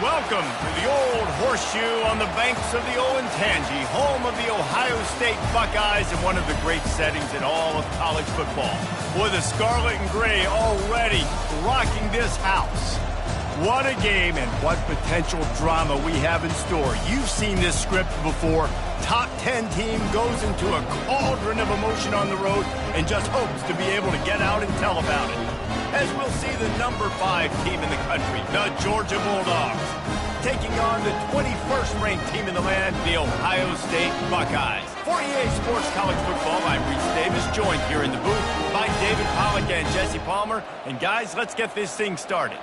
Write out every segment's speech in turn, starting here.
Welcome to the Old Horseshoe on the banks of the Olentangy, home of the Ohio State Buckeyes and one of the great settings in all of college football. With the scarlet and gray already rocking this house. What a game and what potential drama we have in store. You've seen this script before. Top 10 team goes into a cauldron of emotion on the road and just hopes to be able to get out and tell about it. As we'll see the number 5 team in the country, the Georgia Bulldogs, taking on the 21st ranked team in the land, the Ohio State Buckeyes. For EA Sports College Football, I'm Reese Davis, joined here in the booth by David Pollack and Jesse Palmer. And guys, let's get this thing started.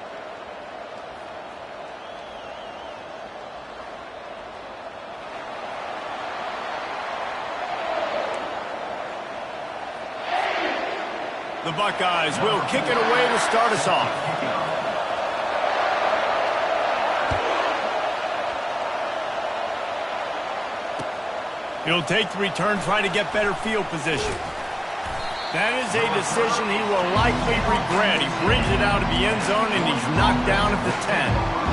The Buckeyes will kick it away to start us off. He'll take the return, trying to get better field position. That is a decision he will likely regret. He brings it out of the end zone, and he's knocked down at the 10.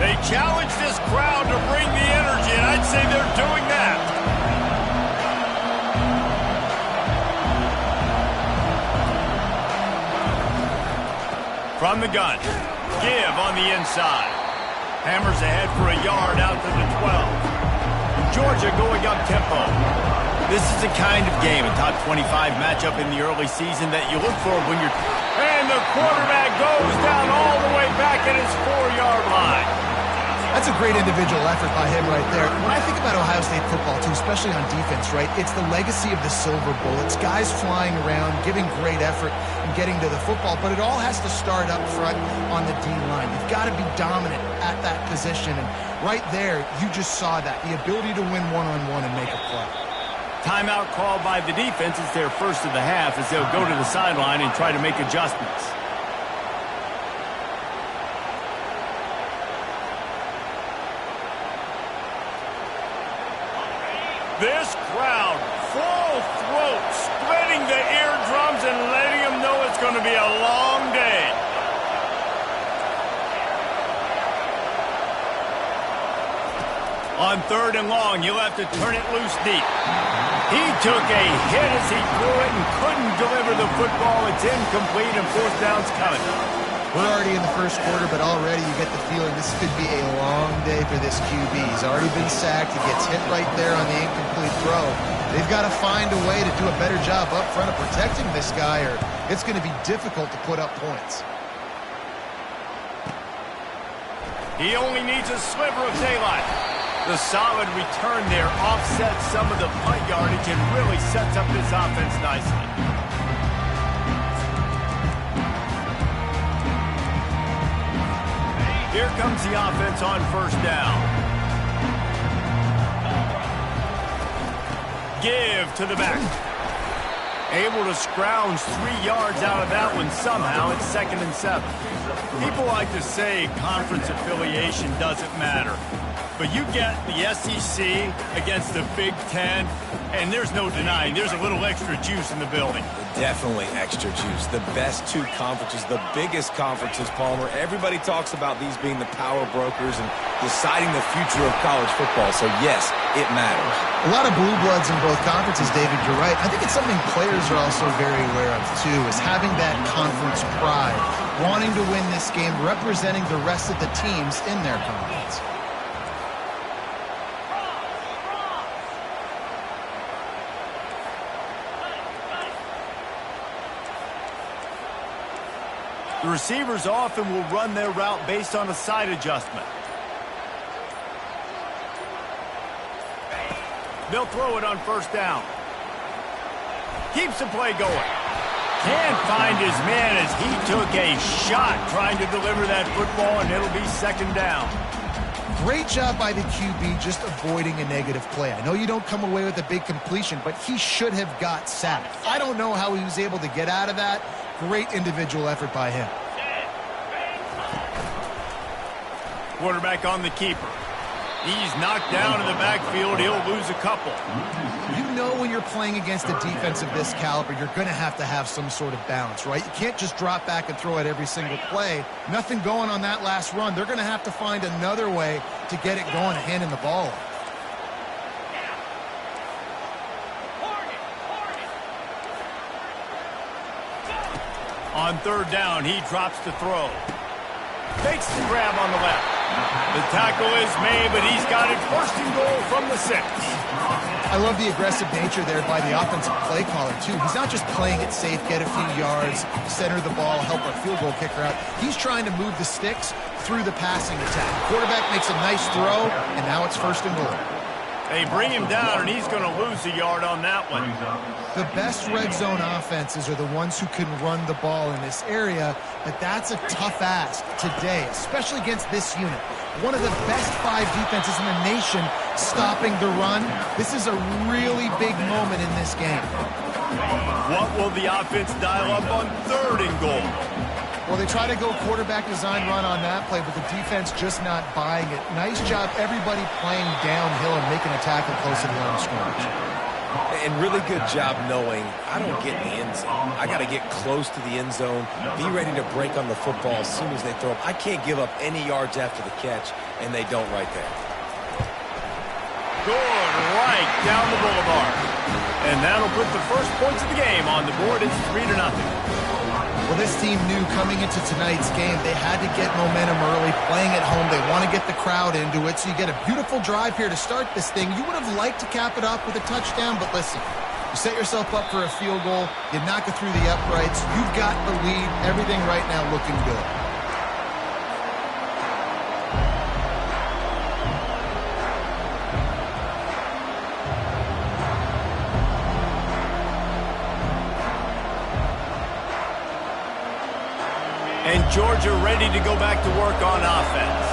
They challenge this crowd to bring the energy, and I'd say they're doing that. From the gun, give on the inside. Hammers ahead for a yard out to the 12. Georgia going up tempo. This is the kind of game, a top 25 matchup in the early season that you look for when you're... And the quarterback goes down all the way back at his 4-yard line. That's a great individual effort by him right there. When I think about Ohio State football, too, especially on defense, right, it's the legacy of the Silver Bullets, guys flying around, giving great effort and getting to the football, but it all has to start up front on the D-line. You've got to be dominant at that position, and right there, you just saw that, the ability to win one-on-one and make a play. Timeout called by the defense. It's their first of the half as they'll go to the sideline and try to make adjustments. This crowd, full throat, spreading the eardrums and letting them know it's going to be a long day. On 3rd and long, you'll have to turn it loose deep. He took a hit as he threw it and couldn't deliver the football. It's incomplete and 4th down's coming. We're already in the first quarter, but already you get the feeling this could be a long day for this QB. He's already been sacked. He gets hit right there on the incomplete throw. They've got to find a way to do a better job up front of protecting this guy, or it's going to be difficult to put up points. He only needs a sliver of daylight. The solid return there offsets some of the punt yardage and really sets up this offense nicely. Here comes the offense on 1st down. Give to the back. Able to scrounge 3 yards out of that one somehow. It's 2nd and 7. People like to say conference affiliation doesn't matter. But you get the SEC against the Big Ten, and there's no denying there's a little extra juice in the building. Definitely extra juice. The best 2 conferences, the biggest conferences, Palmer. Everybody talks about these being the power brokers and deciding the future of college football. So, yes, it matters. A lot of blue bloods in both conferences, David. You're right. I think it's something players are also very aware of, too, is having that conference pride, wanting to win this game, representing the rest of the teams in their conference. The receivers often will run their route based on a side adjustment. They'll throw it on 1st down. Keeps the play going. Can't find his man as he took a shot trying to deliver that football, and it'll be 2nd down. Great job by the QB just avoiding a negative play. I know you don't come away with a big completion, but he should have got sacked. I don't know how he was able to get out of that. Great individual effort by him. quarterback on the keeper. He's knocked down in the backfield. He'll lose a couple. You know when you're playing against a defense of this caliber, you're going to have some sort of balance, right? You can't just drop back and throw it every single play. Nothing going on that last run. They're going to have to find another way to get it going, handing the ball off. On third down, he drops to throw. Fakes the grab on the left. The tackle is made, but he's got it first and goal from the 6. I love the aggressive nature there by the offensive play caller, too. He's not just playing it safe, get a few yards, center the ball, help our field goal kicker out. He's trying to move the sticks through the passing attack. Quarterback makes a nice throw, and now it's first and goal. They bring him down, and he's going to lose a yard on that one. The best red zone offenses are the ones who can run the ball in this area, but that's a tough ask today, especially against this unit. One of the best 5 defenses in the nation stopping the run. This is a really big moment in this game. What will the offense dial up on third and goal? Well, they try to go quarterback design run on that play, but the defense just not buying it. Nice job, everybody playing downhill and making a tackle close to the line of scrimmage. And really good job knowing I don't get in the end zone. I got to get close to the end zone, be ready to break on the football as soon as they throw it. I can't give up any yards after the catch, and they don't right there. Good right down the boulevard. And that'll put the first points of the game on the board. It's 3-0. Well, this team knew coming into tonight's game they had to get momentum early, playing at home. They want to get the crowd into it, so you get a beautiful drive here to start this thing. You would have liked to cap it off with a touchdown, but listen, you set yourself up for a field goal, you knock it through the uprights, you've got the lead, everything right now looking good. And Georgia ready to go back to work on offense.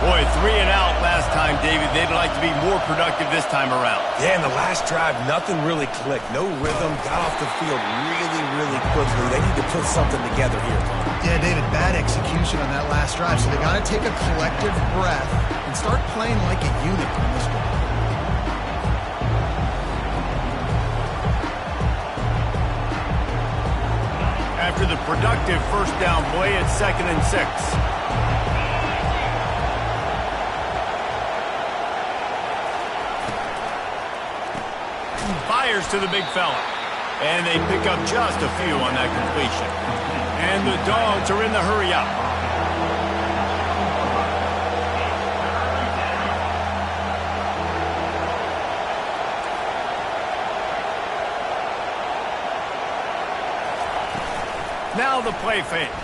Boy, 3 and out last time, David. They'd like to be more productive this time around. Yeah, in the last drive, nothing really clicked. No rhythm, got off the field really quickly. They need to put something together here. Yeah, David, bad execution on that last drive, so they got to take a collective breath and start playing like a unit on this one. After the productive first down play, it's 2nd and 6. Fires to the big fella. And they pick up just a few on that completion. And the Dogs are in the hurry up. Now the play fake.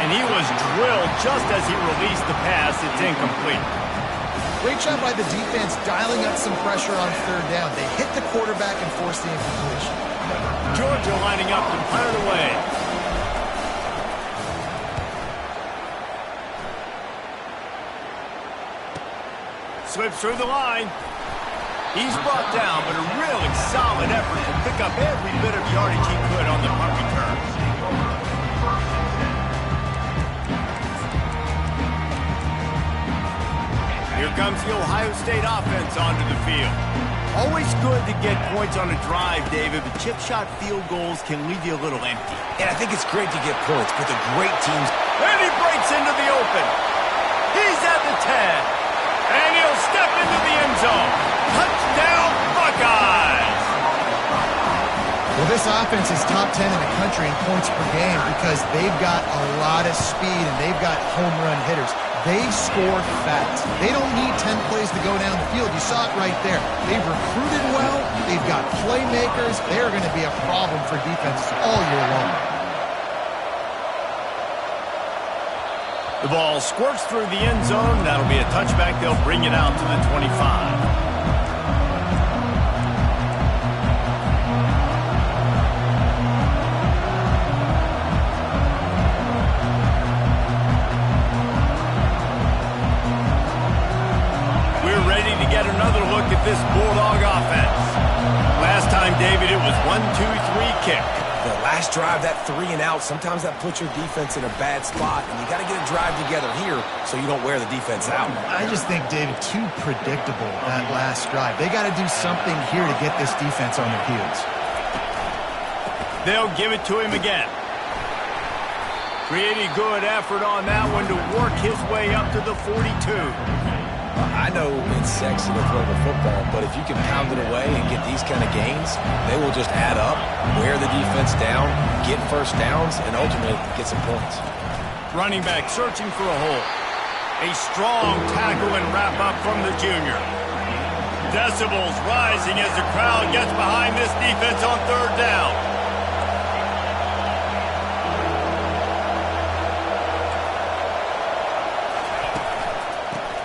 And he was drilled just as he released the pass. It's incomplete. Great job by the defense dialing up some pressure on third down. They hit the quarterback and forced the incompletion. Georgia lining up to punt it away. Slips through the line. He's brought down, but a really solid effort to pick up every bit of yardage he could on the punt return. Here comes the Ohio State offense onto the field. Always good to get points on a drive, David, but chip shot field goals can leave you a little empty. And I think it's great to get points, but the great teams... And he breaks into the open. He's at the 10. And he'll step into the end zone. Touchdown, Buckeyes! Well, this offense is top 10 in the country in points per game because they've got a lot of speed and they've got home run hitters. They score fast. They don't need 10 plays to go down the field. You saw it right there. They've recruited well. They've got playmakers. They're going to be a problem for defenses all year long. The ball squirts through the end zone. That'll be a touchback. They'll bring it out to the 25. Get another look at this Bulldog offense. Last time, David, it was 1-2-3 kick. The last drive, that 3 and out, sometimes that puts your defense in a bad spot, and you got to get a drive together here so you don't wear the defense out. I just think, David, too predictable that last drive. They got to do something here to get this defense on their heels. They'll give it to him again. Pretty good effort on that one to work his way up to the 42. I know it's sexy to throw the football, but if you can pound it away and get these kind of gains, they will just add up, wear the defense down, get first downs, and ultimately get some points. Running back searching for a hole. A strong tackle and wrap up from the junior. Decibels rising as the crowd gets behind this defense on third down.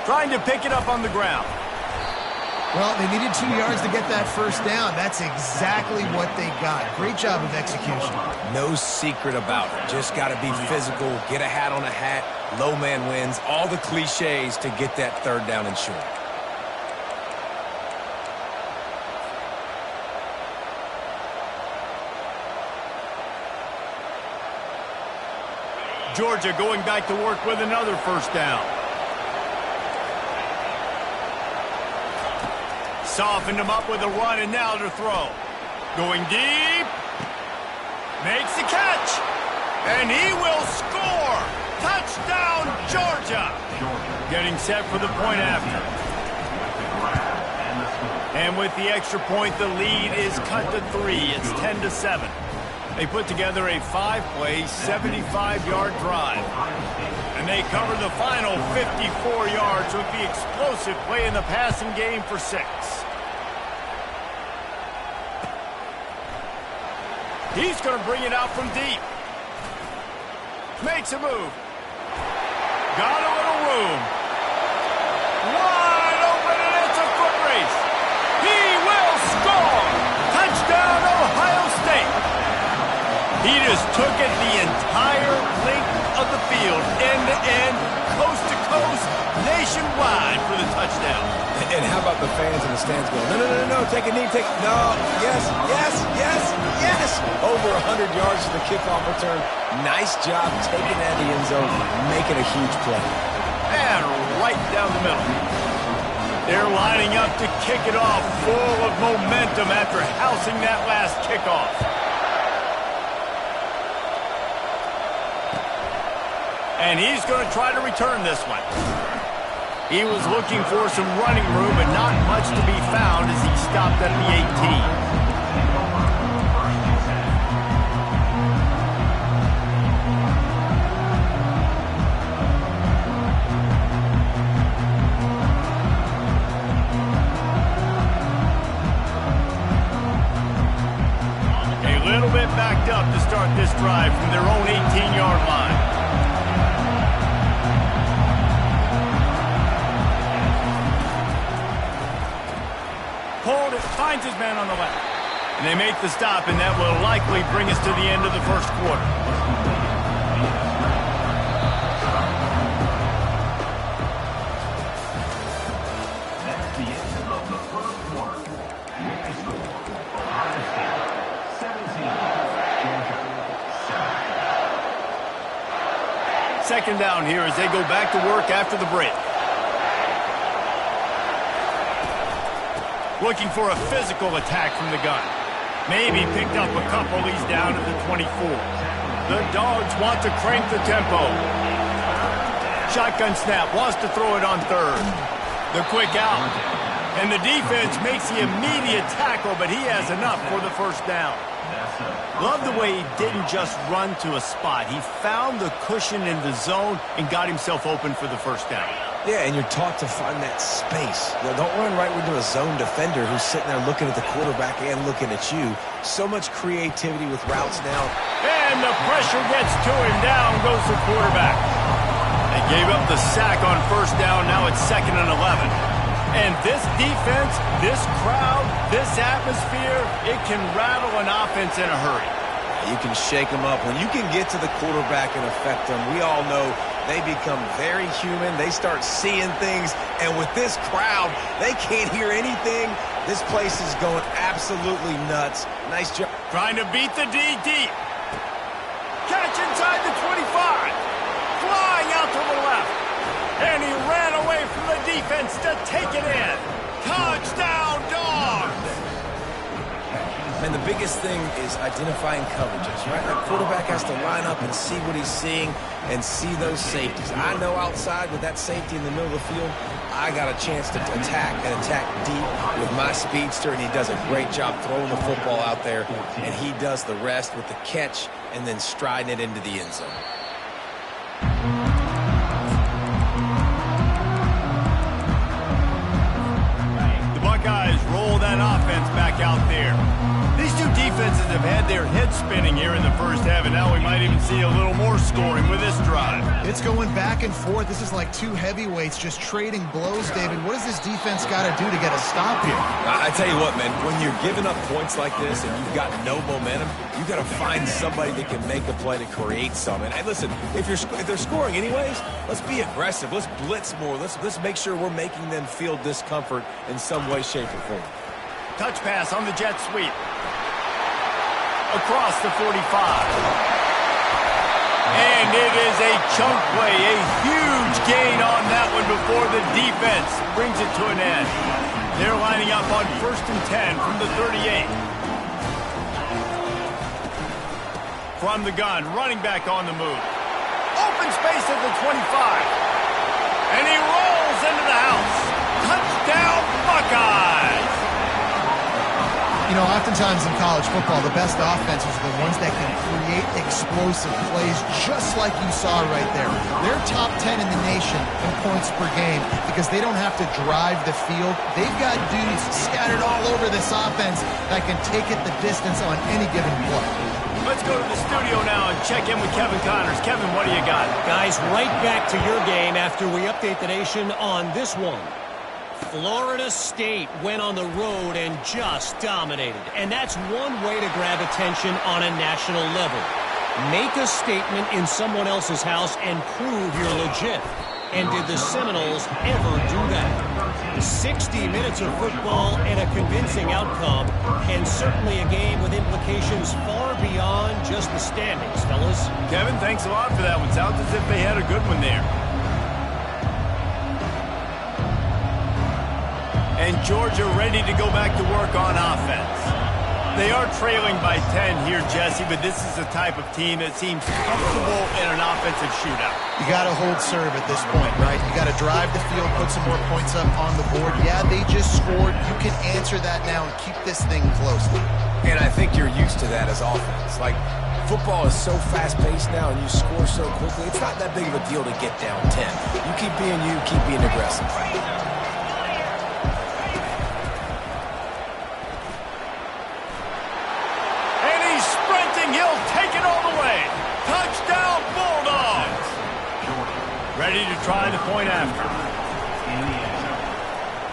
Trying to pick it up on the ground. Well, they needed 2 yards to get that first down. That's exactly what they got. Great job of execution. No secret about it. Just got to be physical, get a hat on a hat, low man wins, all the cliches to get that third down and short. Georgia going back to work with another first down. Softened him up with a run, and now to throw. Going deep. Makes the catch. And he will score. Touchdown, Georgia. Getting set for the point after. And with the extra point, the lead is cut to 3. It's 10-7. They put together a 5-play, 75-yard drive. And they cover the final 54 yards with the explosive play in the passing game for 6. He's going to bring it out from deep. Makes a move. Got a little room. Wide open, and it's a foot race. He will score. Touchdown, Ohio State. He just took it the entire length of the field, end-to-end, coast-to-coast, nationwide for the touchdown. And how about the fans in the stands going, no, take a knee, no, yes, over 100 yards to the kickoff return. Nice job taking that in the end zone, making a huge play. And right down the middle. They're lining up to kick it off, full of momentum after housing that last kickoff. And he's going to try to return this one. He was looking for some running room, but not much to be found as he stopped at the 18. A little bit backed up to start this drive from their own 18-yard line. Finds his man on the left. And they make the stop, and that will likely bring us to the end of the first quarter. That's the end of the first quarter. Next score, Ohio State 17, Georgia 7. Second down here as they go back to work after the break. Looking for a physical attack from the gun. Maybe picked up a couple. He's down at the 24. The Dogs want to crank the tempo. Shotgun snap, wants to throw it on third. The quick out. And the defense makes the immediate tackle, but he has enough for the first down. Love the way he didn't just run to a spot. He found the cushion in the zone and got himself open for the first down. Yeah, and you're taught to find that space. You know, don't run right into a zone defender who's sitting there looking at the quarterback and looking at you. So much creativity with routes now. And the pressure gets to him. Down goes the quarterback. They gave up the sack on first down. Now it's 2nd and 11. And this defense, this crowd, this atmosphere, it can rattle an offense in a hurry. You can shake them up. When you can get to the quarterback and affect them, we all know they become very human. They start seeing things. And with this crowd, they can't hear anything. This place is going absolutely nuts. Nice job. Trying to beat the D deep. defense to take it in. Touchdown, Dogs! And the biggest thing is identifying coverages, right? The quarterback has to line up and see what he's seeing and see those safeties. I know outside with that safety in the middle of the field, I got a chance to attack and attack deep with my speedster, and he does a great job throwing the football out there, and he does the rest with the catch and then striding it into the end zone. The Buckeyes roll that offense back out there. These two defenses have had their heads spinning here in the first half, and now we might even see a little more scoring with this drive. It's going back and forth. This is like two heavyweights just trading blows, David. What does this defense got to do to get a stop here? I tell you what, man, when you're giving up points like this and you've got no momentum, you got to find somebody that can make a play to create some. And listen, if they're scoring anyways, let's be aggressive. Let's blitz more. Let's make sure we're making them feel discomfort in some way, shape, or form. Touch pass on the jet sweep. Across the 45. And it is a chunk play, a huge gain on that one before the defense brings it to an end. They're lining up on 1st and 10 from the 38. From the gun, running back on the move. Open space at the 25. And he rolls into the house. Touchdown, Buckeyes! You know, oftentimes in college football, the best offenses are the ones that can create explosive plays, just like you saw right there. They're top 10 in the nation in points per game because they don't have to drive the field. They've got dudes scattered all over this offense that can take it the distance on any given play. Let's go to the studio now and check in with Kevin Connors. Kevin, what do you got? Guys, right back to your game after we update the nation on this one. Florida State went on the road and just dominated. And that's one way to grab attention on a national level. Make a statement in someone else's house and prove you're legit. And did the Seminoles ever do that? 60 minutes of football and a convincing outcome, and certainly a game with implications far beyond just the standings, fellas. Kevin, thanks a lot for that one. Sounds as if they had a good one there. And Georgia ready to go back to work on offense. They are trailing by 10 here, Jesse, but this is the type of team that seems comfortable in an offensive shootout. You got to hold serve at this point, right? You got to drive the field, put some more points up on the board. Yeah, they just scored. You can answer that now and keep this thing close. And I think you're used to that as offense. Like, football is so fast-paced now and you score so quickly, it's not that big of a deal to get down 10. You keep being aggressive. He'll take it all the way. Touchdown, Bulldogs. Ready to try the point after.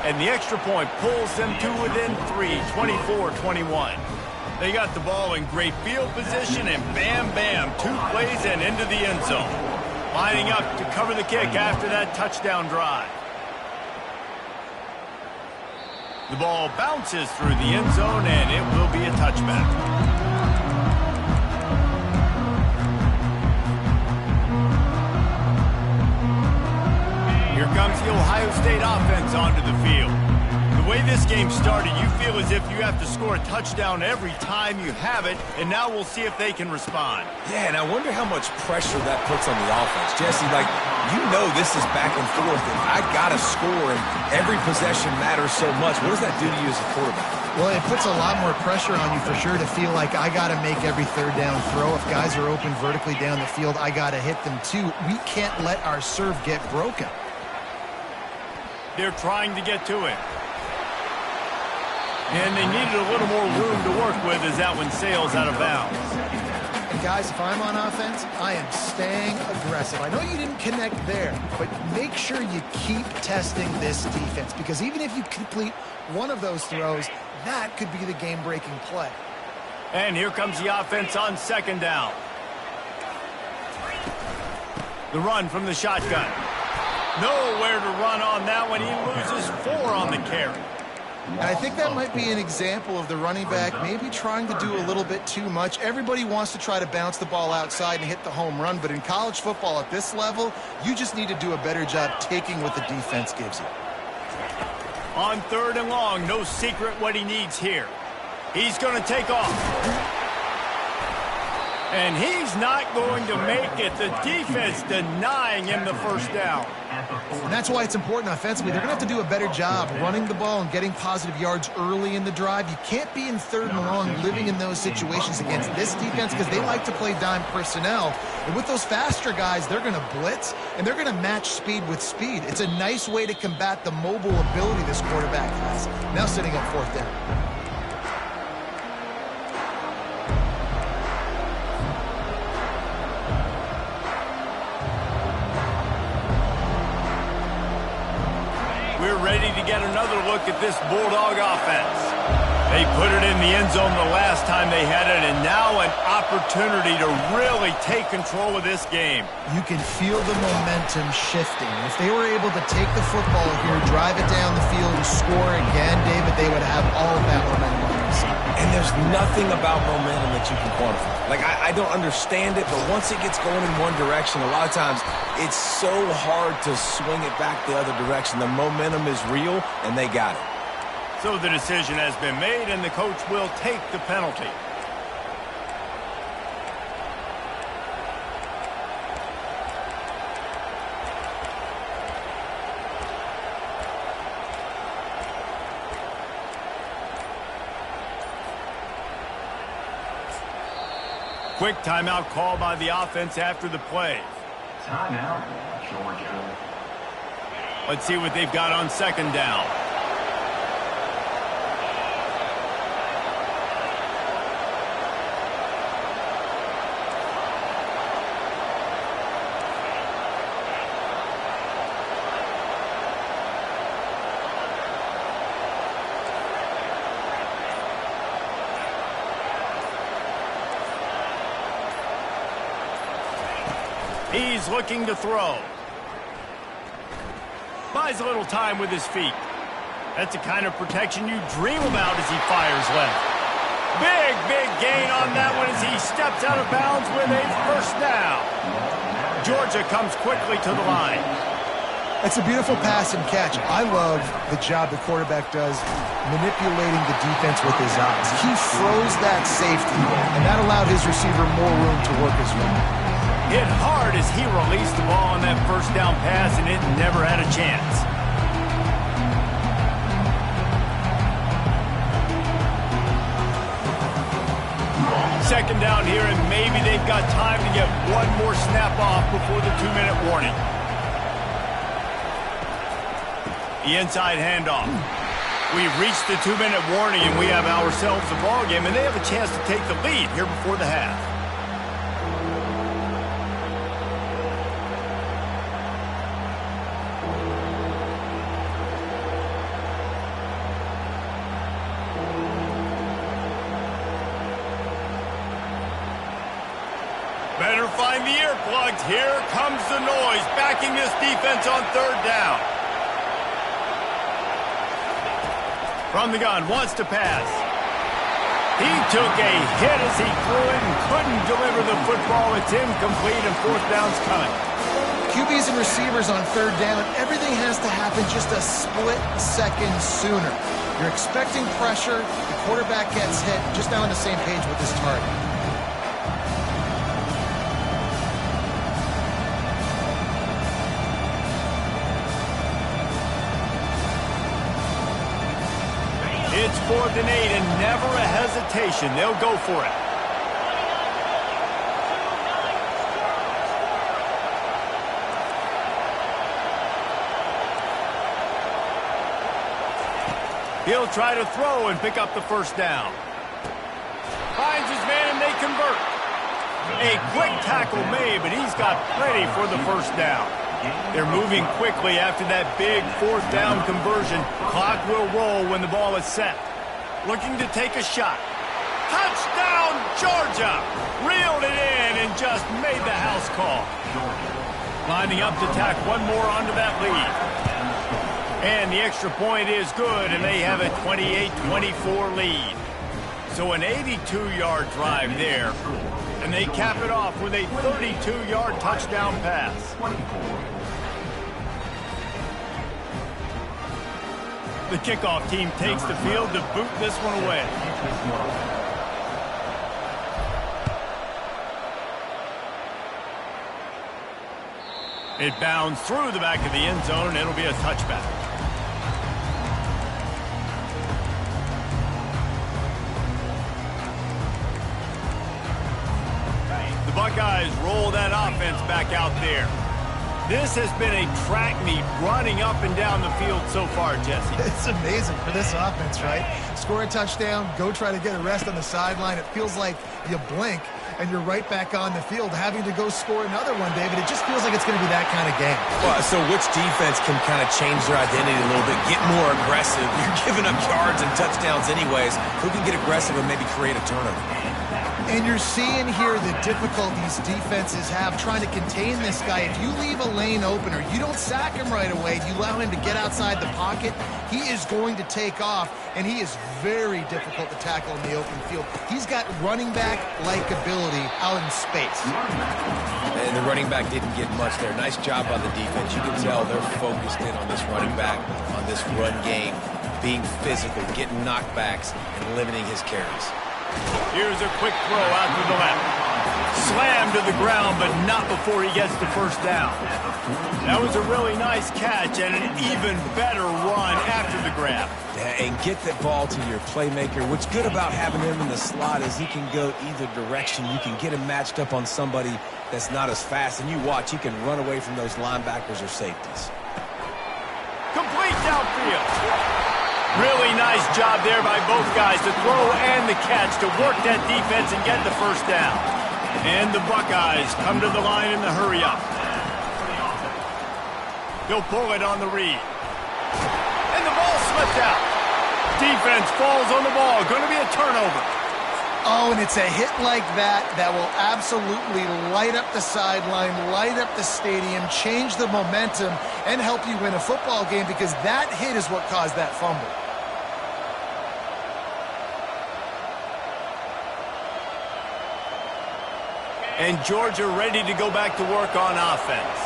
And the extra point pulls them to within 3, 24-21. They got the ball in great field position, and bam, bam, 2 plays and into the end zone. Lining up to cover the kick after that touchdown drive. The ball bounces through the end zone, and it will be a touchback. Here comes the Ohio State offense onto the field. The way this game started, you feel as if you have to score a touchdown every time you have it, and now we'll see if they can respond. Yeah, and I wonder how much pressure that puts on the offense. Jesse, like, you know this is back and forth, and I got to score, and every possession matters so much. What does that do to you as a quarterback? Well, it puts a lot more pressure on you for sure to feel like I got to make every third down throw. If guys are open vertically down the field, I got to hit them too. We can't let our serve get broken. They're trying to get to it. And they needed a little more room to work with as that one sails out of bounds. And guys, if I'm on offense, I am staying aggressive. I know you didn't connect there, but make sure you keep testing this defense, because even if you complete one of those throws, that could be the game-breaking play. And here comes the offense on 2nd down. The run from the shotgun. Nowhere to run on that one. He loses 4 on the carry. And I think that might be an example of the running back maybe trying to do a little bit too much. Everybody wants to try to bounce the ball outside and hit the home run, but in college football at this level, you just need to do a better job taking what the defense gives you. On 3rd and long, no secret what he needs here. He's going to take off. And he's not going to make it. The defense denying him the first down. And that's why it's important offensively. They're going to have to do a better job running the ball and getting positive yards early in the drive. You can't be in 3rd and long living in those situations against this defense because they like to play dime personnel. And with those faster guys, they're going to blitz, and they're going to match speed with speed. It's a nice way to combat the mobile ability this quarterback has. Now sitting at 4th down. We're ready to get another look at this Bulldog offense. They put it in the end zone the last time they had it, and now an opportunity to really take control of this game. You can feel the momentum shifting. If they were able to take the football here, drive it down the field, and score again, David, they would have all of that momentum on their side. And there's nothing about momentum that you can quantify. Like, I don't understand it, but once it gets going in one direction, a lot of times it's so hard to swing it back the other direction. The momentum is real, and they got it. So the decision has been made, and the coach will take the penalty. Quick timeout call by the offense after the play. Timeout, Georgia. Let's see what they've got on 2nd down. He's looking to throw. Buys a little time with his feet. That's the kind of protection you dream about as he fires left. Big gain on that one as he steps out of bounds with a 1st down. Georgia comes quickly to the line. It's a beautiful pass and catch. I love the job the quarterback does manipulating the defense with his eyes. He froze that safety, and that allowed his receiver more room to work his way. Hit hard as he released the ball on that 1st down pass, and it never had a chance. Second down here, and maybe they've got time to get one more snap off before the 2-minute warning. The inside handoff. We've reached the 2-minute warning, and we have ourselves a ball game, and they have a chance to take the lead here before the half. Better find the earplugs. Here comes the noise, backing this defense on 3rd down. From the gun, wants to pass. He took a hit as he threw it and couldn't deliver the football. It's incomplete, and 4th down's coming. QBs and receivers on 3rd down, everything has to happen just a split second sooner. You're expecting pressure, the quarterback gets hit, just now on the same page with his target. It's 4th and 8, and never a hesitation. They'll go for it. He'll try to throw and pick up the 1st down. Finds his man, and they convert. A quick tackle made, but he's got plenty for the 1st down. They're moving quickly after that big 4th down conversion. Clock will roll when the ball is set. Looking to take a shot. Touchdown, Georgia! Reeled it in and just made the house call. Lining up to tack one more onto that lead. And the extra point is good, and they have a 28-24 lead. So an 82-yard drive there. And they cap it off with a 32-yard touchdown pass. The kickoff team takes the field to boot this one away. It bounds through the back of the end zone, and it'll be a touchback. The Buckeyes roll that offense back out there. This has been a track meet running up and down the field so far, Jesse. It's amazing for this offense, right? Score a touchdown, go try to get a rest on the sideline. It feels like you blink, and you're right back on the field having to go score another one, David. It just feels like it's going to be that kind of game. Well, so which defense can kind of change their identity a little bit, get more aggressive? You're giving up yards and touchdowns anyways. Who can get aggressive and maybe create a turnover? And you're seeing here the difficulties defenses have trying to contain this guy. If you leave a lane open or you don't sack him right away, you allow him to get outside the pocket, he is going to take off, and he is very difficult to tackle in the open field. He's got running back-like ability out in space. And the running back didn't get much there. Nice job by the defense. You can tell they're focused in on this running back, on this run game, being physical, getting knockbacks, and limiting his carries. Here's a quick throw out to the left. Slammed to the ground, but not before he gets the first down. That was a really nice catch and an even better run after the grab. Yeah, and get that ball to your playmaker. What's good about having him in the slot is he can go either direction. You can get him matched up on somebody that's not as fast, and you watch, he can run away from those linebackers or safeties. Complete downfield. Really nice job there by both guys, the throw and the catch to work that defense and get the first down. And the Buckeyes come to the line in the hurry-up. They'll pull it on the read. And the ball slipped out. Defense falls on the ball. Going to be a turnover. Oh, and it's a hit like that that will absolutely light up the sideline, light up the stadium, change the momentum, and help you win a football game, because that hit is what caused that fumble. And Georgia ready to go back to work on offense.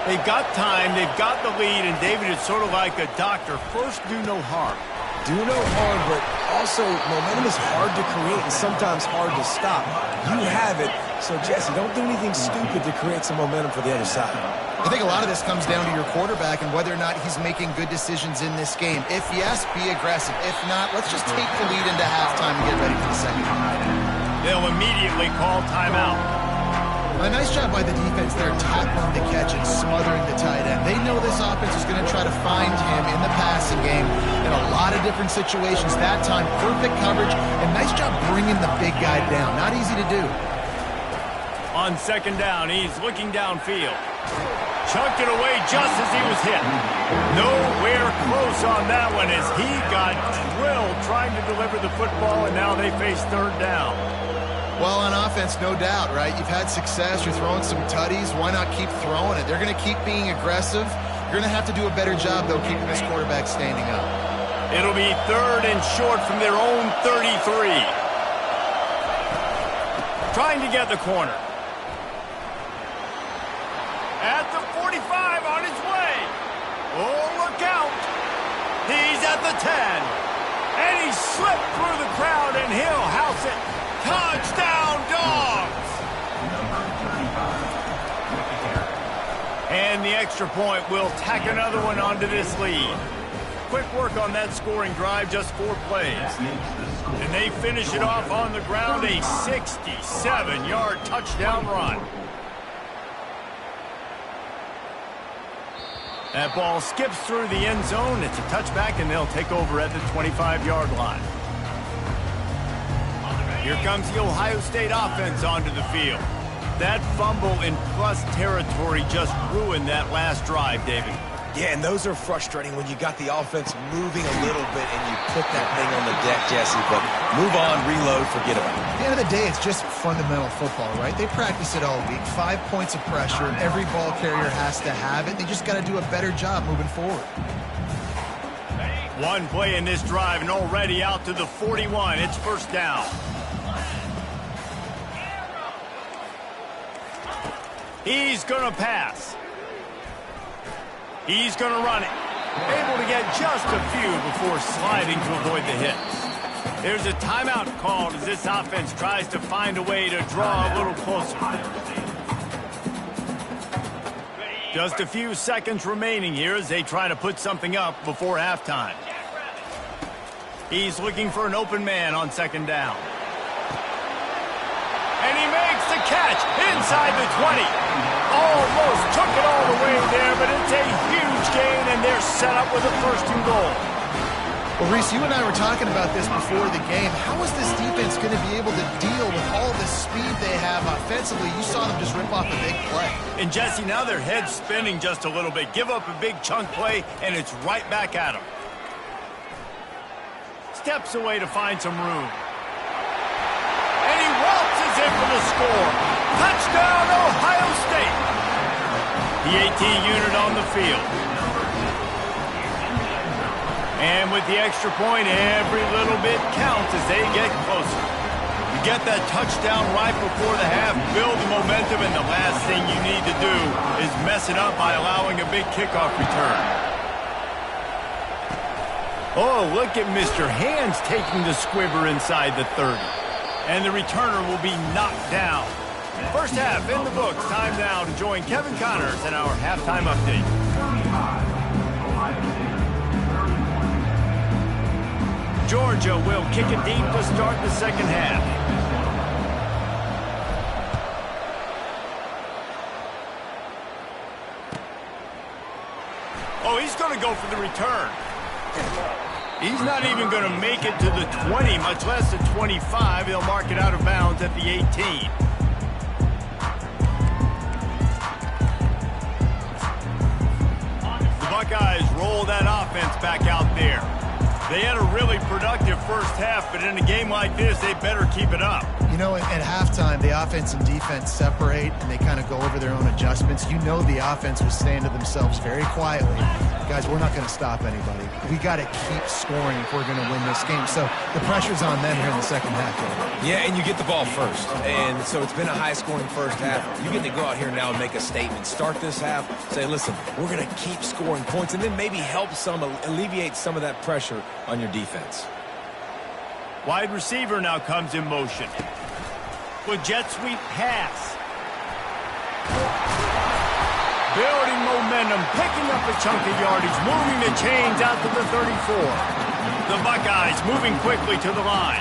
They've got time, they've got the lead, and David is sort of like a doctor. First, do no harm. Do no harm, but also momentum is hard to create and sometimes hard to stop. You have it, so Jesse, don't do anything stupid to create some momentum for the other side. I think a lot of this comes down to your quarterback and whether or not he's making good decisions in this game. If yes, be aggressive. If not, let's just take the lead into halftime and get ready for the second half. They'll immediately call timeout. A nice job by the defense there, tackling the catch and smothering the tight end. They know this offense is going to try to find him in the passing game in a lot of different situations. That time, perfect coverage, and nice job bringing the big guy down. Not easy to do. On second down, he's looking downfield. Chucked it away just as he was hit. Nowhere close on that one as he got drilled trying to deliver the football, and now they face third down. Well, on offense, no doubt, right? You've had success. You're throwing some tutties. Why not keep throwing it? They're going to keep being aggressive. You're going to have to do a better job, though, keeping this quarterback standing up. It'll be third and short from their own 33. Trying to get the corner. At the 45, on his way. Oh, look out. He's at the 10. And he slipped through the crowd, and he'll house it. Touchdown, Dogs! And the extra point will tack another one onto this lead. Quick work on that scoring drive, just 4 plays. And they finish it off on the ground, a 67-yard touchdown run. That ball skips through the end zone. It's a touchback, and they'll take over at the 25-yard line. Here comes the Ohio State offense onto the field. That fumble in plus territory just ruined that last drive, David. Yeah, and those are frustrating when you got the offense moving a little bit and you put that thing on the deck, Jesse. But move on, reload, forget about it. At the end of the day, it's just fundamental football, right? They practice it all week. 5 points of pressure. Every ball carrier has to have it. They just got to do a better job moving forward. One play in this drive and already out to the 41. It's first down. He's going to pass. He's going to run it. Able to get just a few before sliding to avoid the hits. There's a timeout called as this offense tries to find a way to draw a little closer. Just a few seconds remaining here as they try to put something up before halftime. He's looking for an open man on second down. And he makes the catch inside the 20. Almost took it all the way there, but it's a huge gain, and they're set up with a first and goal. Well, Reese, you and I were talking about this before the game. How is this defense going to be able to deal with all the speed they have offensively? You saw them just rip off a big play. And, Jesse, now their head's spinning just a little bit. Give up a big chunk play, and it's right back at them. Steps away to find some room. And he waltzes in for the score. Touchdown, Ohio State. The AT unit on the field. And with the extra point, every little bit counts as they get closer. You get that touchdown right before the half, build the momentum, and the last thing you need to do is mess it up by allowing a big kickoff return. Oh, look at Mr. Hands taking the squibber inside the 30. And the returner will be knocked down. First half in the books. Time now to join Kevin Connors in our halftime update. Georgia will kick it deep to start the second half. Oh, he's going to go for the return. He's not even going to make it to the 20, much less the 25. He'll mark it out of bounds at the 18. The Buckeyes roll that offense back out there. They had a really productive first half, but in a game like this, they better keep it up. You know, at halftime, the offense and defense separate, and they kind of go over their own adjustments. You know the offense was saying to themselves very quietly, guys, we're not going to stop anybody. We got to keep scoring if we're going to win this game. So the pressure's on them here in the second half. Though. Yeah, and you get the ball first. And so it's been a high-scoring first half. You get to go out here now and make a statement. Start this half, say, listen, we're going to keep scoring points, and then maybe help alleviate some of that pressure on your defense. Wide receiver now comes in motion. With jet sweep pass. Building momentum, picking up a chunk of yardage, moving the chains out to the 34. The Buckeyes moving quickly to the line.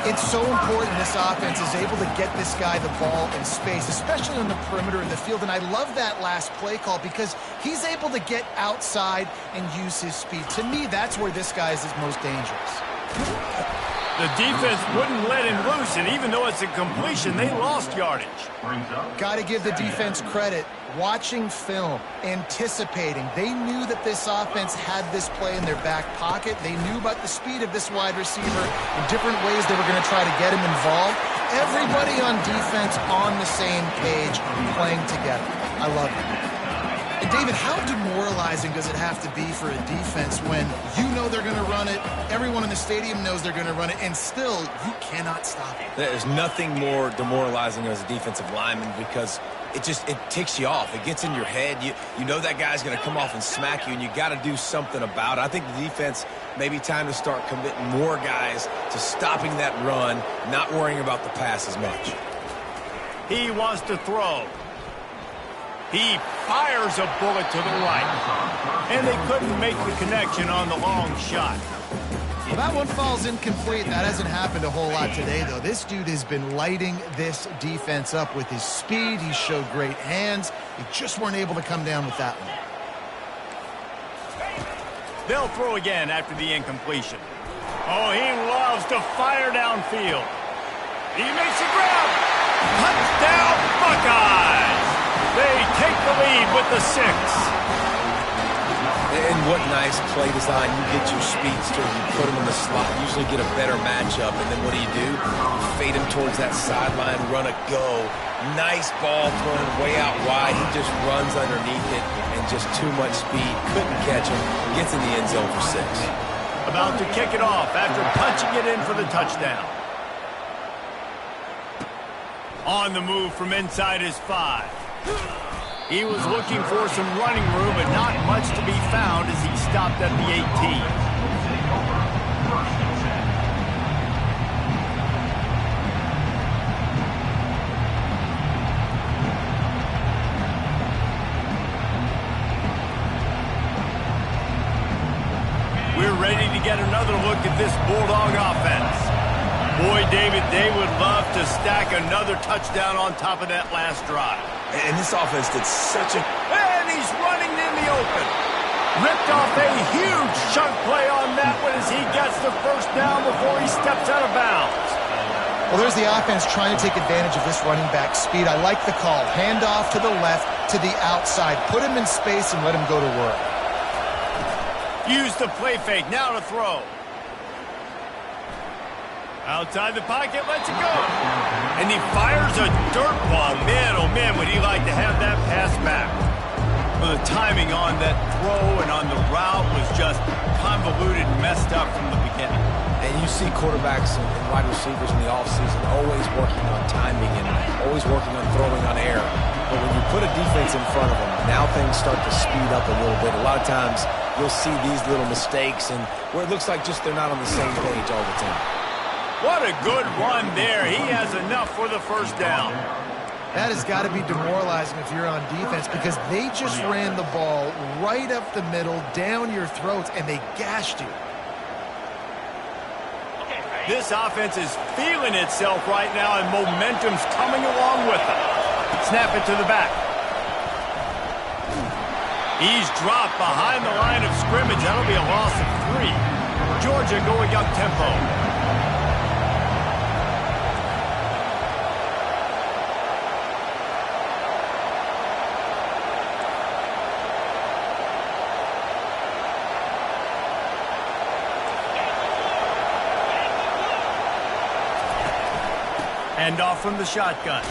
It's so important this offense is able to get this guy the ball in space, especially on the perimeter of the field. And I love that last play call because he's able to get outside and use his speed. To me, that's where this guy is most dangerous. The defense wouldn't let him loose, and even though it's a completion, they lost yardage. Got to give the defense credit. Watching film, anticipating. They knew that this offense had this play in their back pocket. They knew about the speed of this wide receiver in different ways they were going to try to get him involved. Everybody on defense on the same page, playing together. I love it. And David, how demoralizing does it have to be for a defense when you know they're going to run it, everyone in the stadium knows they're going to run it, and still you cannot stop it? There's nothing more demoralizing as a defensive lineman because it ticks you off. It gets in your head. You know that guy's going to come off and smack you, and you got to do something about it. I think the defense maybe time to start committing more guys to stopping that run, not worrying about the pass as much. He wants to throw. He fires a bullet to the right. And they couldn't make the connection on the long shot. Well, that one falls incomplete. That hasn't happened a whole lot today, though. This dude has been lighting this defense up with his speed. He showed great hands. They just weren't able to come down with that one. They'll throw again after the incompletion. Oh, he loves to fire downfield. He makes a grab. Touchdown, Buckeyes! They take the lead with the 6. And what nice play design. You get your speedster, you put him in the slot, usually get a better matchup, and then what do? You fade him towards that sideline, run a go. Nice ball thrown way out wide. He just runs underneath it, and just too much speed. Couldn't catch him. Gets in the end zone for 6. About to kick it off after punching it in for the touchdown. On the move from inside his 5. He was looking for some running room, but not much to be found as he stopped at the 18. We're ready to get another look at this Bulldog offense. Boy, David, they would love to stack another touchdown on top of that last drive. And this offense did such a... And he's running in the open. Ripped off a huge chunk play on that one as he gets the first down before he steps out of bounds. Well, there's the offense trying to take advantage of this running back speed. I like the call. Hand off to the left, to the outside. Put him in space and let him go to work. Use the play fake. Now to throw. Outside the pocket, lets it go. And he fires a dirt ball. Man, oh man, would he like to have that pass back. Well, the timing on that throw and on the route was just convoluted and messed up from the beginning. And you see quarterbacks and wide receivers in the offseason always working on timing and always working on throwing on air. But when you put a defense in front of them, now things start to speed up a little bit. A lot of times you'll see these little mistakes and where it looks like just they're not on the same page all the time. What a good run there. He has enough for the first down. That has got to be demoralizing if you're on defense because they just ran the ball right up the middle, down your throats, and they gashed you. This offense is feeling itself right now, and momentum's coming along with it. Snap it to the back. He's dropped behind the line of scrimmage. That'll be a loss of 3. Georgia going up tempo. Hand off from the shotgun.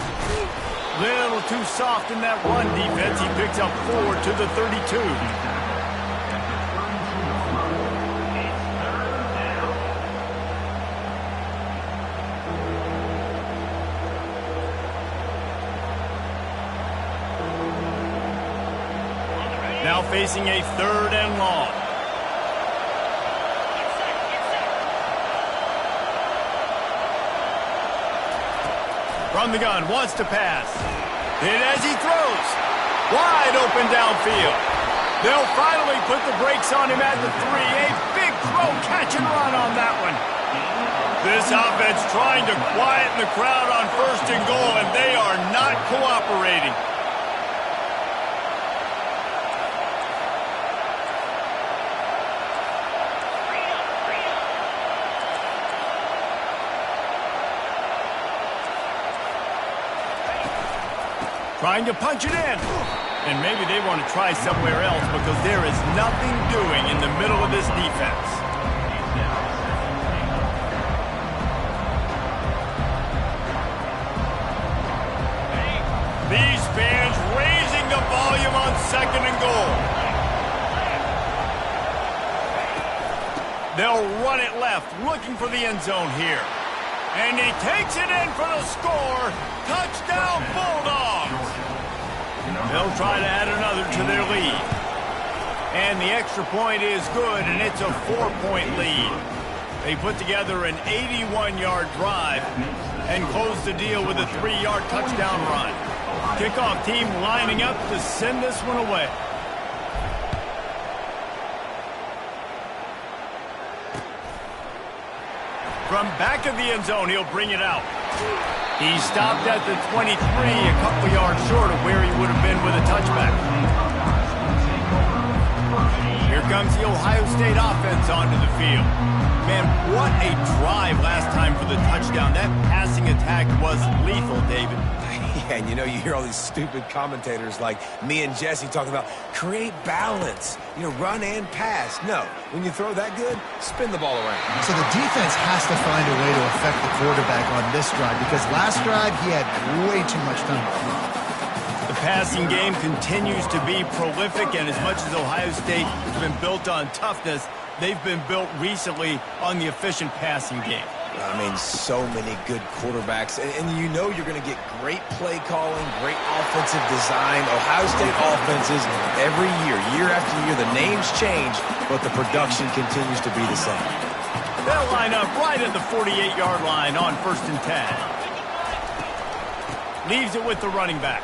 Little too soft in that run defense. He picks up 4 to the 32. Now facing a 3rd and long. From the gun, wants to pass. And as he throws, wide open downfield. They'll finally put the brakes on him at the 3. A big throw, catch and run on that one. This offense trying to quieten the crowd on 1st and goal, and they are not cooperating. Trying to punch it in. And maybe they want to try somewhere else because there is nothing doing in the middle of this defense. These fans raising the volume on 2nd and goal. They'll run it left, looking for the end zone here. And he takes it in for the score. Touchdown, Bulldogs. They'll try to add another to their lead. And the extra point is good, and it's a 4-point lead. They put together an 81-yard drive and close the deal with a 3-yard touchdown run. Kickoff team lining up to send this one away. From back of the end zone, he'll bring it out. He stopped at the 23, a couple yards short of where he would have been with a touchback. Here comes the Ohio State offense onto the field. Man, what a drive last time for the touchdown. That passing attack was lethal, David. Yeah, and you know, you hear all these stupid commentators like me and Jesse talking about create balance, you know, run and pass. No, when you throw that good, spin the ball around. So the defense has to find a way to affect the quarterback on this drive because last drive he had way too much time to throw. The passing game continues to be prolific, and as much as Ohio State has been built on toughness, they've been built recently on the efficient passing game. I mean, so many good quarterbacks. And you know you're going to get great play calling, great offensive design. Ohio State offenses every year after year, the names change, but the production continues to be the same. They'll line up right at the 48-yard line on 1st and 10. Leaves it with the running back.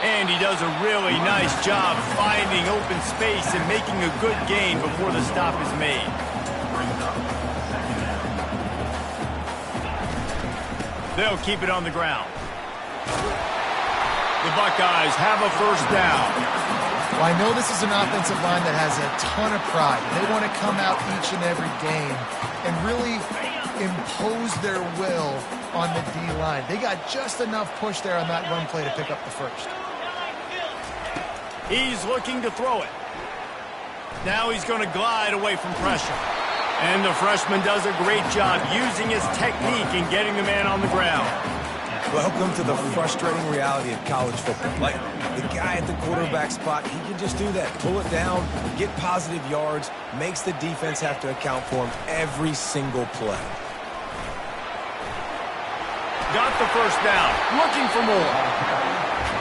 And he does a really nice job finding open space and making a good gain before the stop is made. They'll keep it on the ground. The Buckeyes have a 1st down. Well, I know this is an offensive line that has a ton of pride. They want to come out each and every game and really impose their will on the D-line. They got just enough push there on that run play to pick up the 1st. He's looking to throw it. Now he's going to glide away from pressure. And the freshman does a great job using his technique and getting the man on the ground. Welcome to the frustrating reality of college football. Like, the guy at the quarterback spot, he can just do that. Pull it down, get positive yards, makes the defense have to account for him every single play. Got the 1st down, looking for more.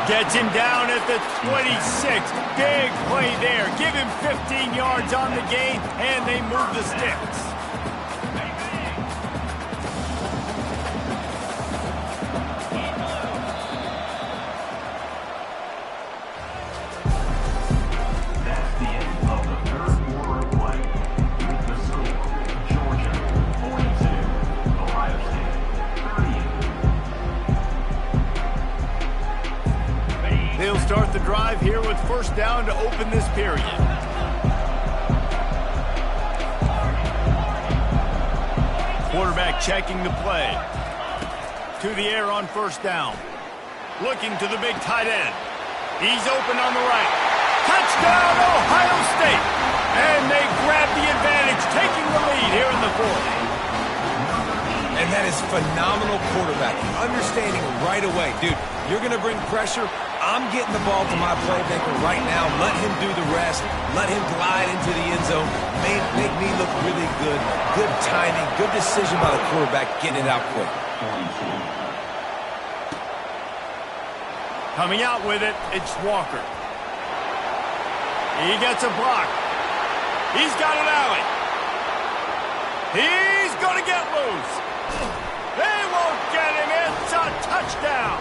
Gets him down at the 26. Big play there. Give him 15 yards on the gain, and they move the sticks. That's the end of the 3rd quarter of play. With the score, Georgia 42, Ohio State 38. They'll start the drive here with 1st down to open this period. Quarterback checking the play. To the air on 1st down. Looking to the big tight end. He's open on the right. Touchdown, Ohio State! And they grab the advantage, taking the lead here in the 4th. And that is phenomenal quarterbacking. Understanding right away, dude, you're going to bring pressure. I'm getting the ball to my playmaker right now. Let him do the rest. Let him glide into the end zone. Make me look really good. Good timing. Good decision by the quarterback getting it out quick. Coming out with it, it's Walker. He gets a block. He's got an alley. He's going to get loose. They won't get him. It's a touchdown.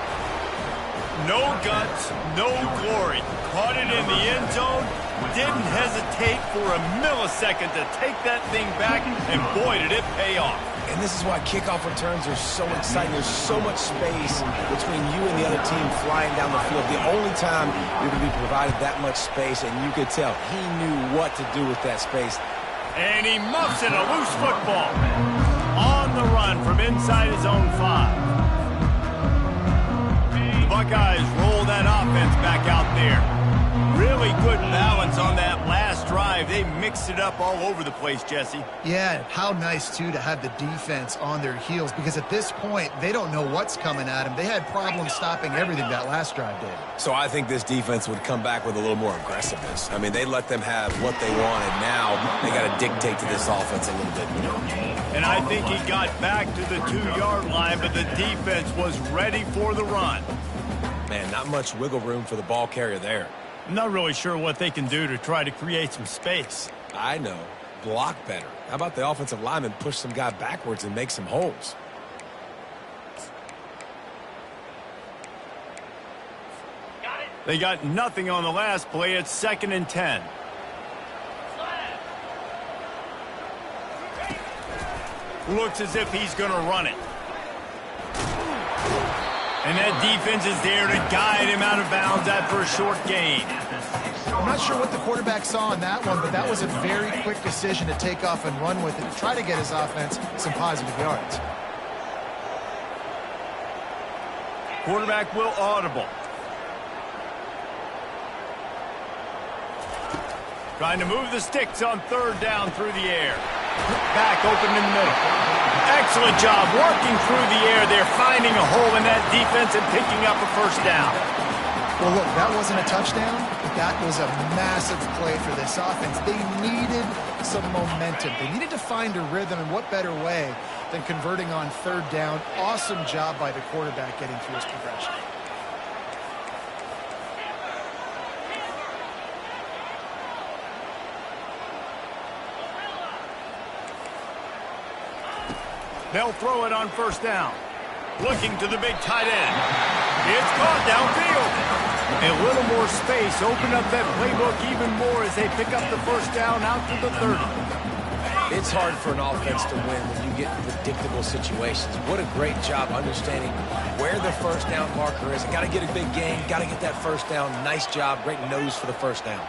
No guts, no glory. Caught it in the end zone. Didn't hesitate for a millisecond to take that thing back, and boy, did it pay off. And this is why kickoff returns are so exciting. There's so much space between you and the other team flying down the field. The only time you're going to be provided that much space, and you could tell he knew what to do with that space. And he muffs it, a loose football. On the run from inside his own 5. The Buckeyes roll that offense back out there. Really good balance on that last drive. They mixed it up all over the place, Jesse. Yeah, how nice, too, to have the defense on their heels, because at this point, they don't know what's coming at them. They had problems stopping everything that last drive did. So I think this defense would come back with a little more aggressiveness. I mean, they let them have what they wanted. Now they got to dictate to this offense a little bit. And I think he got back to the 2-yard line, but the defense was ready for the run. Man, not much wiggle room for the ball carrier there. I'm not really sure what they can do to try to create some space. I know. Block better. How about the offensive lineman push some guy backwards and make some holes? They got nothing on the last play. It's 2nd and 10. Looks as if he's going to run it. And that defense is there to guide him out of bounds after a short gain. I'm not sure what the quarterback saw on that one, but that was a very quick decision to take off and run with it to try to get his offense some positive yards. Quarterback will audible. Trying to move the sticks on 3rd down through the air. Back open in the middle. Excellent job working through the air there, finding a hole in that defense and picking up a 1st down. Well, look, that wasn't a touchdown, but that was a massive play for this offense. They needed some momentum. They needed to find a rhythm, and what better way than converting on third down. Awesome job by the quarterback getting through his progression. They'll throw it on first down. Looking to the big tight end. It's caught downfield. A little more space. Open up that playbook even more as they pick up the first down out to the 30. It's hard for an offense to win when you get in predictable situations. What a great job understanding where the first down marker is. Got to get a big gain. Got to get that first down. Nice job. Great nose for the first down.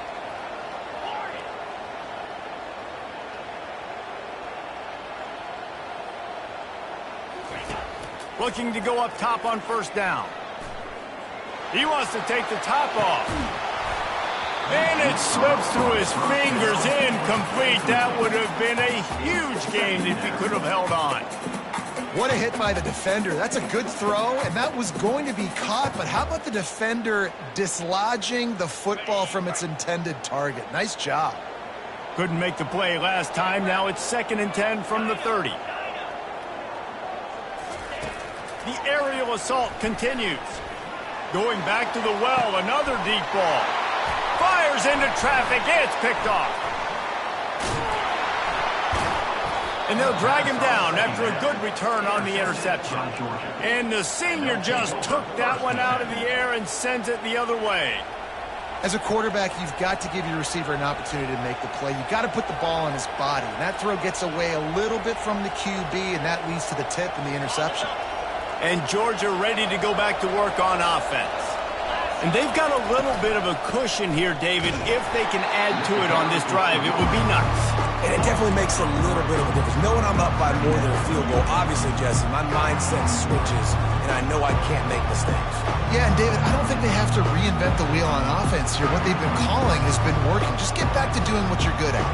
Looking to go up top on first down. He wants to take the top off. And it slips through his fingers, incomplete. That would have been a huge gain if he could have held on. What a hit by the defender. That's a good throw, and that was going to be caught, but how about the defender dislodging the football from its intended target? Nice job. Couldn't make the play last time. Now it's 2nd and 10 from the 30. The aerial assault continues. Going back to the well, another deep ball. Fires into traffic, it's picked off. And they'll drag him down after a good return on the interception. And the senior just took that one out of the air and sends it the other way. As a quarterback, you've got to give your receiver an opportunity to make the play. You've got to put the ball on his body. And that throw gets away a little bit from the QB, and that leads to the tip and the interception. And Georgia ready to go back to work on offense. And they've got a little bit of a cushion here, David. If they can add to it on this drive, it would be nice. And it definitely makes a little bit of a difference. Knowing I'm up by more than a field goal, obviously, Jesse, my mindset switches, and I know I can't make mistakes. Yeah, and David, I don't think they have to reinvent the wheel on offense here. What they've been calling has been working. Just get back to doing what you're good at.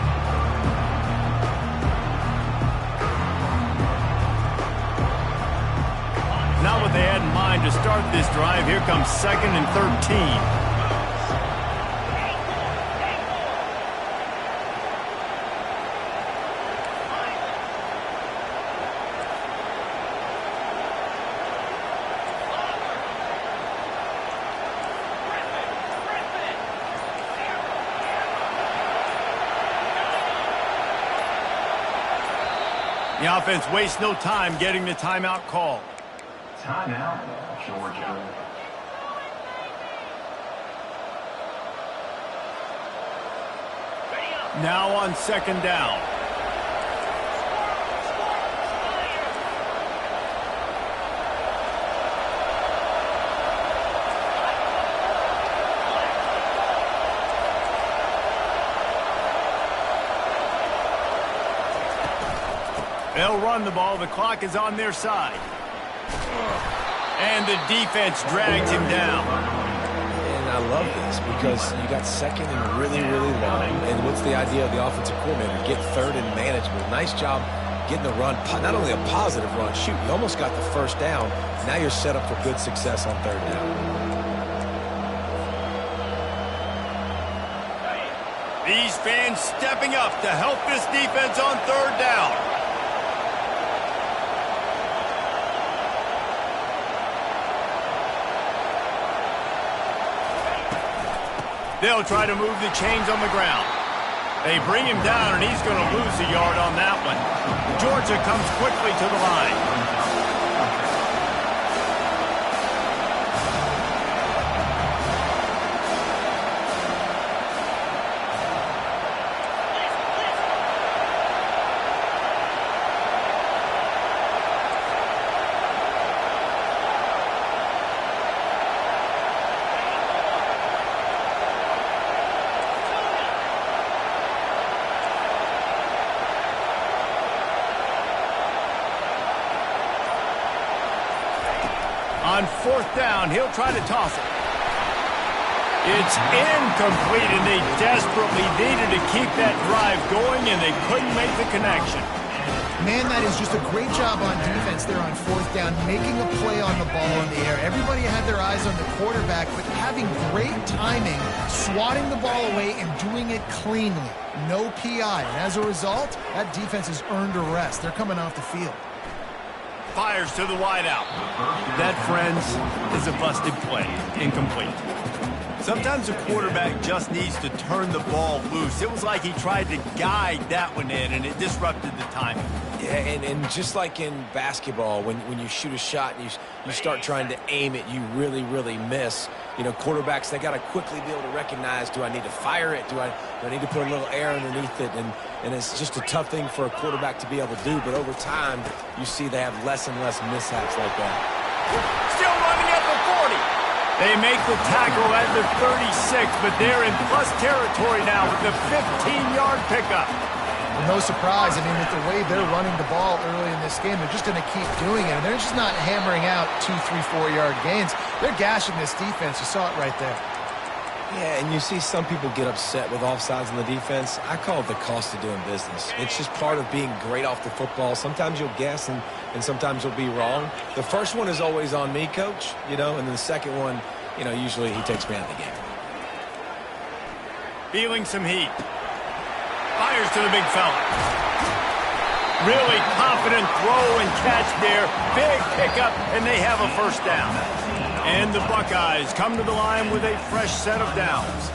Not what they had in mind to start this drive. Here comes 2nd and 13. The offense wastes no time getting the timeout called. Timeout, Georgia. Now on 2nd down. They'll run the ball. The clock is on their side. And the defense drags him down. And I love this because you got 2nd and really, really long. And what's the idea of the offensive coordinator? Get 3rd and manageable. Nice job getting the run. Not only a positive run, shoot, you almost got the first down. Now you're set up for good success on 3rd down. These fans stepping up to help this defense on 3rd down. They'll try to move the chains on the ground. They bring him down, and he's going to lose a yard on that one. Georgia comes quickly to the line. On 4th down, he'll try to toss it. It's incomplete, and they desperately needed to keep that drive going, and they couldn't make the connection. Man, that is just a great job on defense there on fourth down, making a play on the ball in the air. Everybody had their eyes on the quarterback, but having great timing, swatting the ball away and doing it cleanly. No PI. And as a result, that defense has earned a rest. They're coming off the field. Fires to the wideout. That, friends, is a busted play. Incomplete. Sometimes a quarterback just needs to turn the ball loose. It was like he tried to guide that one in, and it disrupted the timing. Yeah, and just like in basketball, when you shoot a shot and you start trying to aim it, you really, really miss. You know, quarterbacks, they got to quickly be able to recognize, do I need to fire it? Do I need to put a little air underneath it? And it's just a tough thing for a quarterback to be able to do. But over time, you see they have less and less mishaps like that. Still running at the 40. They make the tackle at the 36, but they're in plus territory now with the 15-yard pickup. Well, no surprise. I mean, with the way they're running the ball early in this game, they're just going to keep doing it. And they're just not hammering out 2, 3, 4-yard gains. They're gashing this defense. You saw it right there. Yeah, and you see some people get upset with offsides in the defense. I call it the cost of doing business. It's just part of being great off the football. Sometimes you'll guess and sometimes you'll be wrong. The first one is always on me, Coach, you know, and then the second one, you know, usually he takes me out of the game. Feeling some heat. Fires to the big fella. Really confident throw and catch there. Big pickup, and they have a first down. And the Buckeyes come to the line with a fresh set of downs.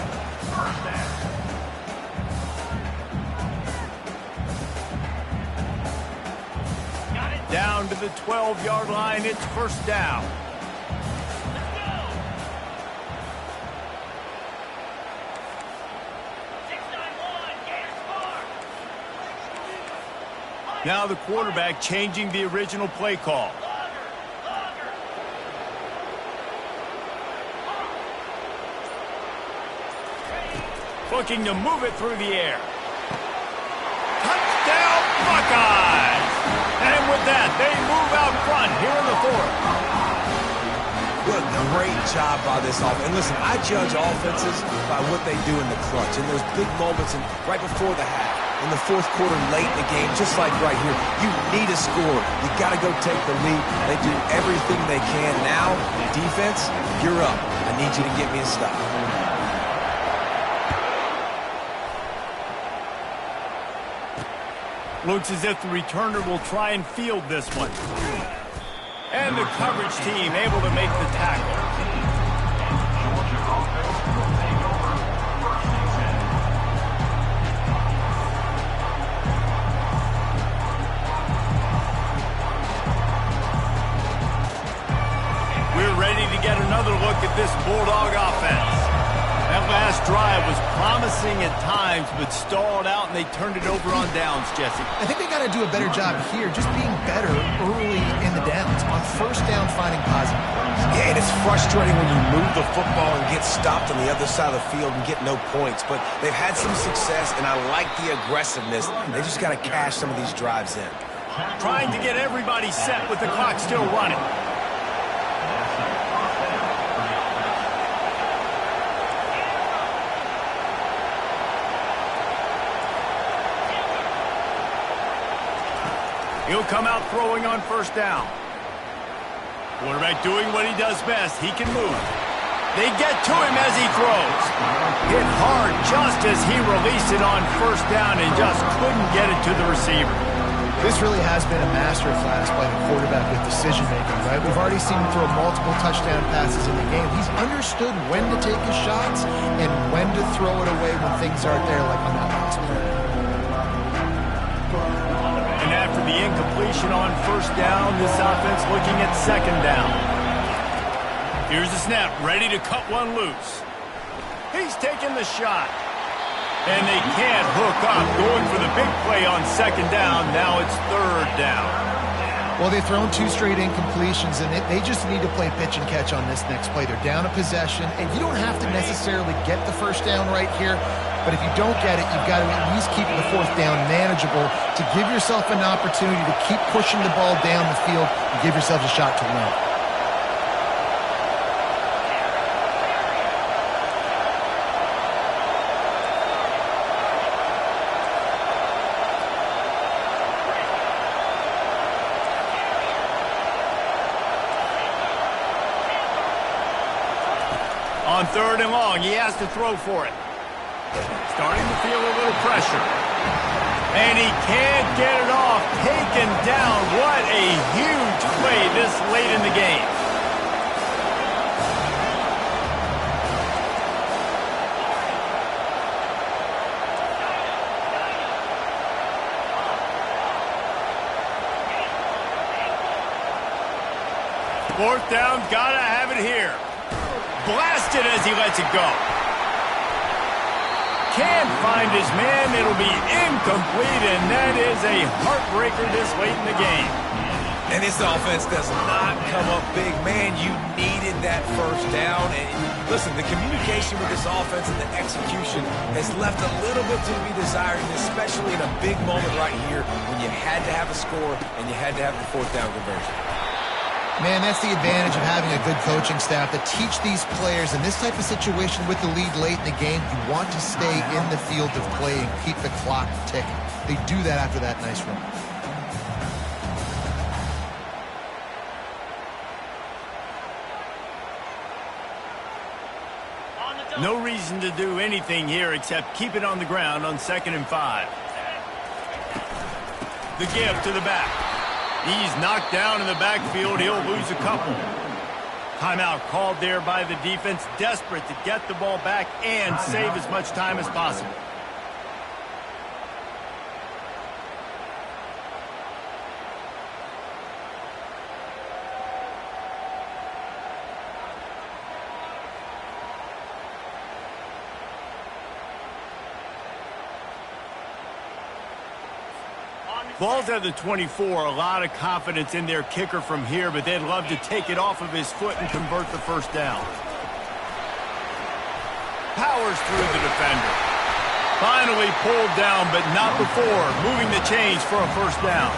Down to the 12-yard line, it's first down. Now the quarterback changing the original play call. Looking to move it through the air. Touchdown, Buckeyes! And with that, they move out front here in the fourth. What a great job by this offense. And listen, I judge offenses by what they do in the clutch. In those big moments and right before the half, in the fourth quarter, late in the game, just like right here, you need a score. You got to go take the lead. They do everything they can. Now, defense, you're up. I need you to get me a stop. Looks as if the returner will try and field this one. And the coverage team able to make the tackle. We're ready to get another look at this Bulldog offense. That last drive was promising at times, but stalled out, and they turned it over on downs, Jesse. I think they got to do a better job here, just being better early in the downs. On first down, finding positive plays. Yeah, and it's frustrating when you move the football and get stopped on the other side of the field and get no points. But they've had some success, and I like the aggressiveness. They just got to cash some of these drives in. Trying to get everybody set with the clock still running. He'll come out throwing on first down. Quarterback doing what he does best. He can move. They get to him as he throws. Hit hard just as he released it on first down and just couldn't get it to the receiver. This really has been a master class by the quarterback with decision-making, right? We've already seen him throw multiple touchdown passes in the game. He's understood when to take his shots and when to throw it away when things aren't there, like on that last play. And after the incompletion on first down, this offense looking at second down. Here's the snap, ready to cut one loose. He's taking the shot. And they can't hook up, going for the big play on second down. Now it's third down. Well, they've thrown 2 straight incompletions, and they just need to play pitch and catch on this next play. They're down a possession, and you don't have to necessarily get the first down right here, but if you don't get it, you've got to at least keep the fourth down manageable to give yourself an opportunity to keep pushing the ball down the field and give yourselves a shot to win. 3rd and long. He has to throw for it. Starting to feel a little pressure. And he can't get it off. Taken down. What a huge play this late in the game. Fourth down, gotta have it here. Blasted as he lets it go. Can't find his man. It'll be incomplete, and that is a heartbreaker this late in the game. And this offense does not come up big. Man, you needed that first down. And listen, the communication with this offense and the execution has left a little bit to be desired, especially in a big moment right here when you had to have a score and you had to have the 4th down conversion. Man, that's the advantage of having a good coaching staff to teach these players in this type of situation with the lead late in the game. You want to stay in the field of play and keep the clock ticking. They do that after that nice run. No reason to do anything here except keep it on the ground on 2nd and 5. The give to the back. He's knocked down in the backfield. He'll lose a couple. Timeout called there by the defense, desperate to get the ball back and save as much time as possible. Ball's at the 24. A lot of confidence in their kicker from here, but they'd love to take it off of his foot and convert the first down. Powers through the defender. Finally pulled down, but not before moving the chains for a first down.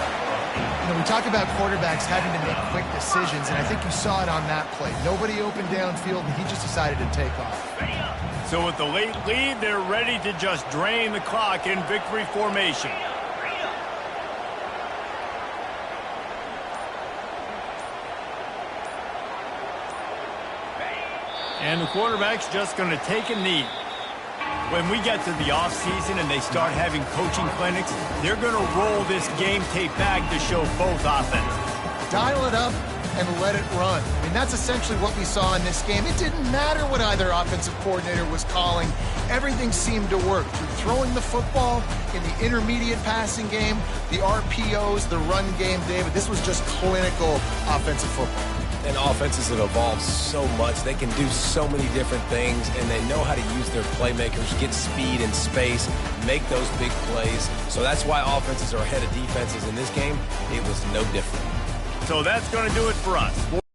You know, we talk about quarterbacks having to make quick decisions, and I think you saw it on that play. Nobody opened downfield, and he just decided to take off. So with the late lead, they're ready to just drain the clock in victory formation. And the quarterback's just going to take a knee. When we get to the offseason and they start having coaching clinics, they're going to roll this game tape back to show both offenses. Dial it up and let it run. I mean, that's essentially what we saw in this game. It didn't matter what either offensive coordinator was calling. Everything seemed to work. Through throwing the football, in the intermediate passing game, the RPOs, the run game, David, this was just clinical offensive football. And offenses have evolved so much. They can do so many different things, and they know how to use their playmakers, get speed and space, make those big plays. So that's why offenses are ahead of defenses in this game. It was no different. So that's going to do it for us.